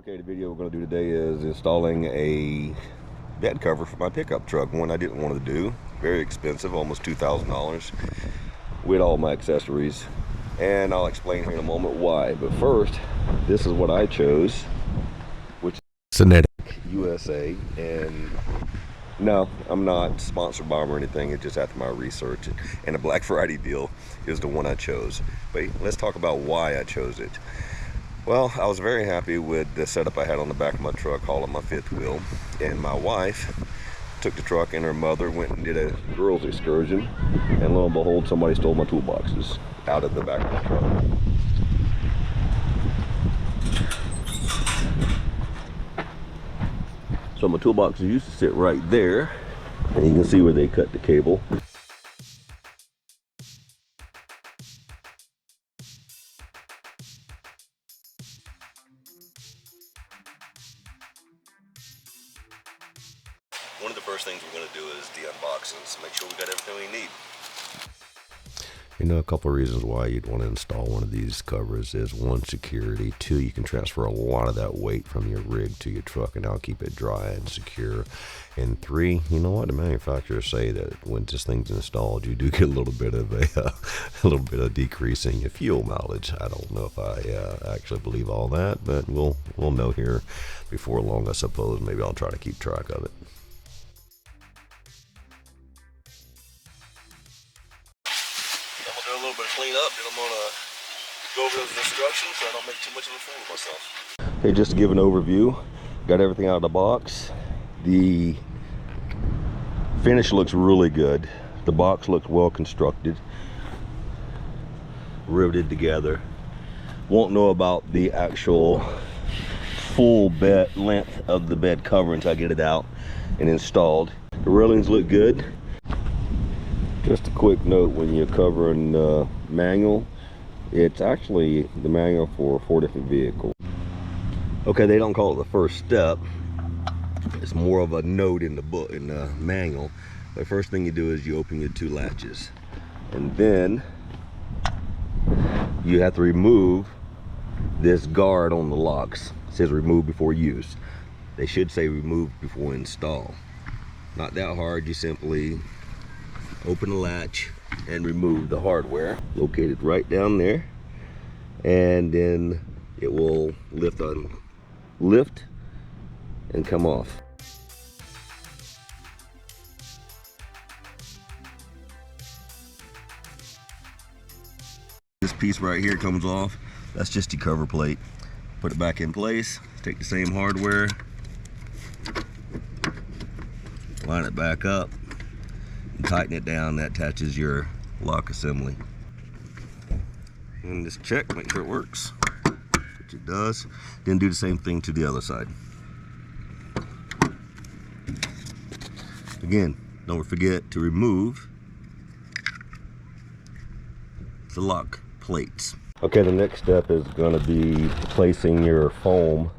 Okay, the video we're going to do today is installing a bed cover for my pickup truck. One I didn't want to do. Very expensive, almost $2,000 with all my accessories. And I'll explain here in a moment why. But first, this is what I chose, which is Syneticusa USA. And no, I'm not sponsored by them or anything. It's just after my research. And a Black Friday deal is the one I chose. But let's talk about why I chose it. Well, I was very happy with the setup I had on the back of my truck, hauling my fifth wheel. And my wife took the truck and her mother went and did a girls excursion. And lo and behold, somebody stole my toolboxes out of the back of the truck. So my toolboxes used to sit right there. And you can see where they cut the cable. One of the first things we're going to do is the unboxings. Make sure we got everything we need. You know, a couple of reasons why you'd want to install one of these covers is one, security. Two, you can transfer a lot of that weight from your rig to your truck and now keep it dry and secure. And three, you know what, the manufacturers say that when this thing's installed, you do get a little bit of a decrease in your fuel mileage. I don't know if I actually believe all that, but we'll know here before long, I suppose. Maybe I'll try to keep track of it. A little bit of clean up, then I'm gonna go over those instructions so I don't make too much of a fool of myself. Okay, just to give an overview, got everything out of the box. The finish looks really good. The box looks well constructed, riveted together. Won't know about the actual full bed length of the bed cover until I get it out and installed. The railings look good. Just a quick note, when you're covering manual, it's actually the manual for 4 different vehicles. Okay, they don't call it the first step. It's more of a note in the book, in the manual. The first thing you do is you open your 2 latches. And then you have to remove this guard on the locks. It says remove before use. They should say remove before install. Not that hard, you simply open the latch and remove the hardware located right down there, and then it will lift and come off. This piece right here comes off. That's just your cover plate. Put it back in place, take the same hardware, line it back up, tighten it down. That attaches your lock assembly. And just check, make sure it works, which it does. Then do the same thing to the other side. Again, don't forget to remove the lock plates. Okay, the next step is going to be placing your foam,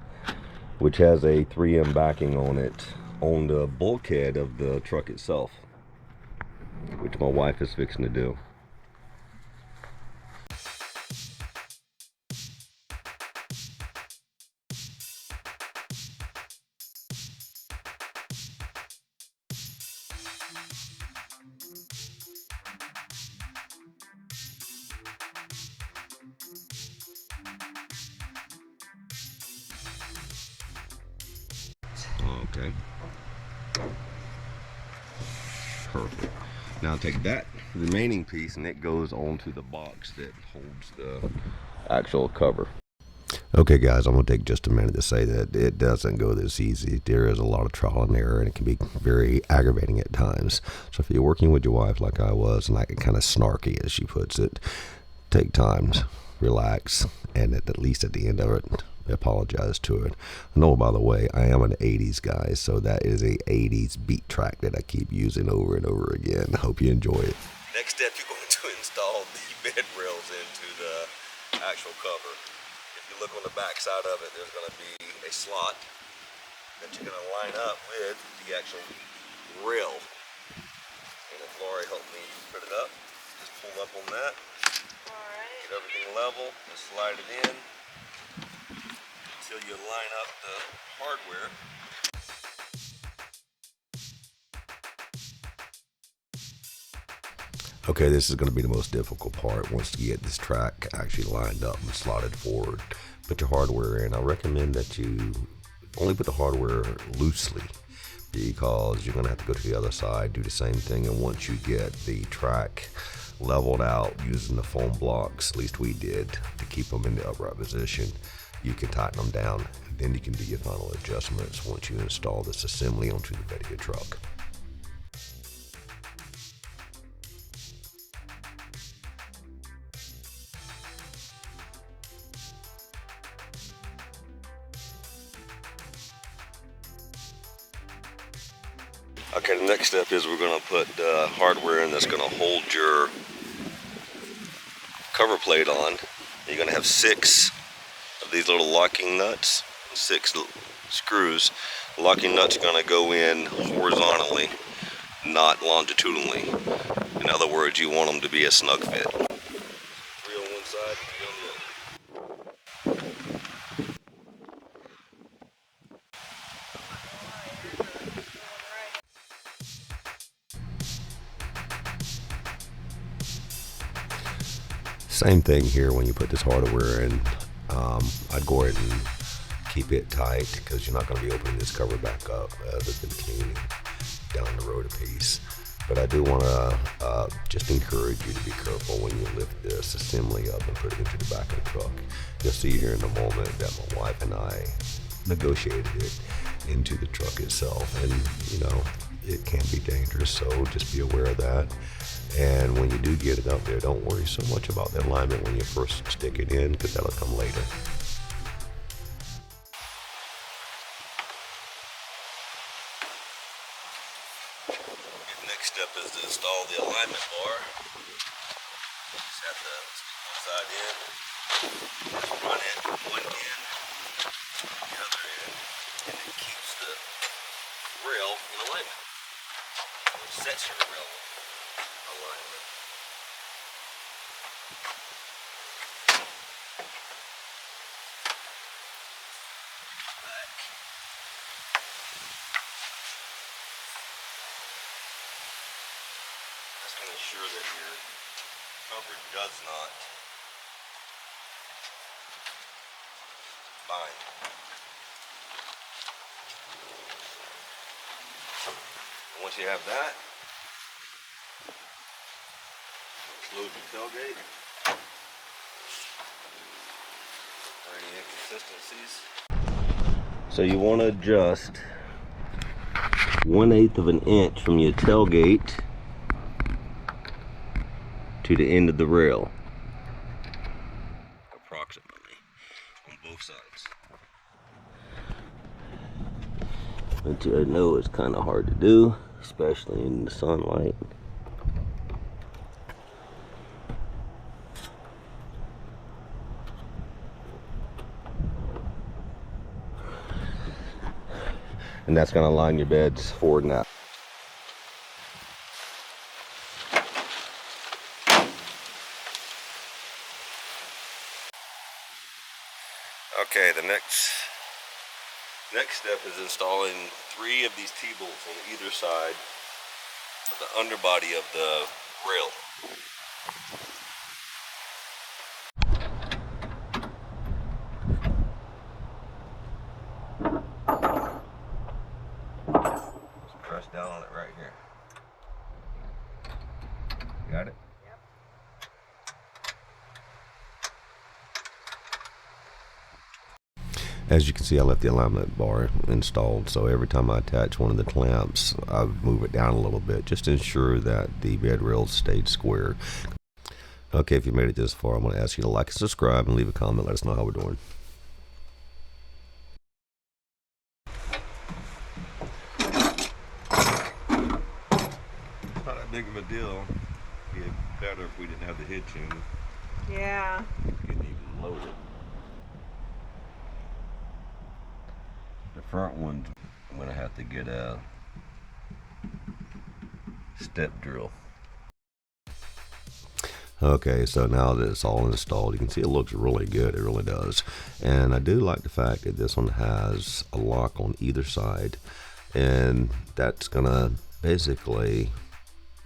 which has a 3M backing on it, on the bulkhead of the truck itself, which my wife is fixing to do. Okay. Perfect. Now take that remaining piece and it goes onto the box that holds the actual cover. Okay guys, I'm going to take just a minute to say that it doesn't go this easy. There is a lot of trial and error and it can be very aggravating at times. So if you're working with your wife like I was, and like kind of snarky as she puts it, take time, relax, and at least at the end of it, apologize to it. No, by the way, I am an 80s guy, so that is a 80s beat track that I keep using over and over again. Hope you enjoy it. Next step, you're going to install the bed rails into the actual cover. If you look on the back side of it, there's going to be a slot that you're going to line up with the actual rail. And if Lori helped me put it up, just pull up on that. All right. Get everything level, just slide it in. until you line up the hardware. Okay, this is going to be the most difficult part once you get this track actually lined up and slotted forward. Put your hardware in. I recommend that you only put the hardware loosely because you're going to have to go to the other side, do the same thing, and once you get the track leveled out using the foam blocks, at least we did, to keep them in the upright position, you can tighten them down, and then you can do your final adjustments once you install this assembly onto the bed of your truck. Okay, the next step is we're going to put hardware in that's going to hold your cover plate on. You're going to have 6 of these little locking nuts, 6 screws. The locking nuts are going to go in horizontally, not longitudinally. In other words, you want them to be a snug fit. 3 on one side, 3 on the other. Same thing here when you put this hardware in. I'd go ahead and keep it tight because you're not going to be opening this cover back up other than cleaning down the road a piece. But I do want to just encourage you to be careful when you lift this assembly up and put it into the back of the truck. You'll see here in a moment that my wife and I negotiated it into the truck itself, and you know, it can be dangerous, so just be aware of that. And when you do get it up there, don't worry so much about the alignment when you first stick it in, because that'll come later. The next step is to install the alignment bar. Just have to stick one side in, just run it one end, the other end, and it keeps the rail in alignment. It sets your rail alignment. Back. That's going to ensure that your cover does not bind. And once you have that, close your tailgate for any inconsistencies. So you want to adjust 1/8 of an inch from your tailgate to the end of the rail, approximately, on both sides. Which I know is kind of hard to do, especially in the sunlight. And that's going to line your beds forward and out. Okay, the next step is installing 3 of these T-bolts on either side of the underbody of the rail. Just press down on it right here. Got it? As you can see, I left the alignment bar installed, so every time I attach one of the clamps, I move it down a little bit just to ensure that the bed rail stayed square. Okay, if you made it this far, I'm going to ask you to like and subscribe and leave a comment. Let us know how we're doing. It's not that big of a deal. It'd be better if we didn't have the hitch in. Yeah. Getting even loaded. The front one, I'm going to have to get a step drill. Okay, so now that it's all installed, you can see it looks really good. It really does. And I do like the fact that this one has a lock on either side, and that's gonna basically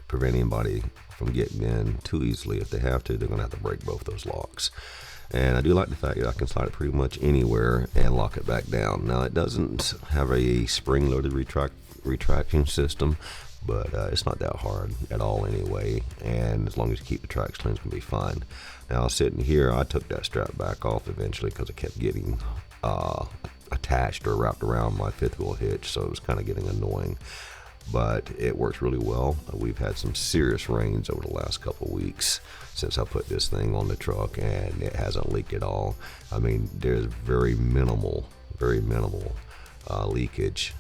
prevent anybody from getting in too easily. If they have to, they're gonna have to break both those locks. And I do like the fact that I can slide it pretty much anywhere and lock it back down. Now, it doesn't have a spring-loaded retraction system, but it's not that hard at all anyway, and as long as you keep the tracks clean, it's gonna be fine. Now, sitting here, I took that strap back off eventually because it kept getting attached or wrapped around my fifth wheel hitch, so it was kind of getting annoying, but it works really well. We've had some serious rains over the last couple weeks since I put this thing on the truck, and it hasn't leaked at all. I mean, there's very minimal leakage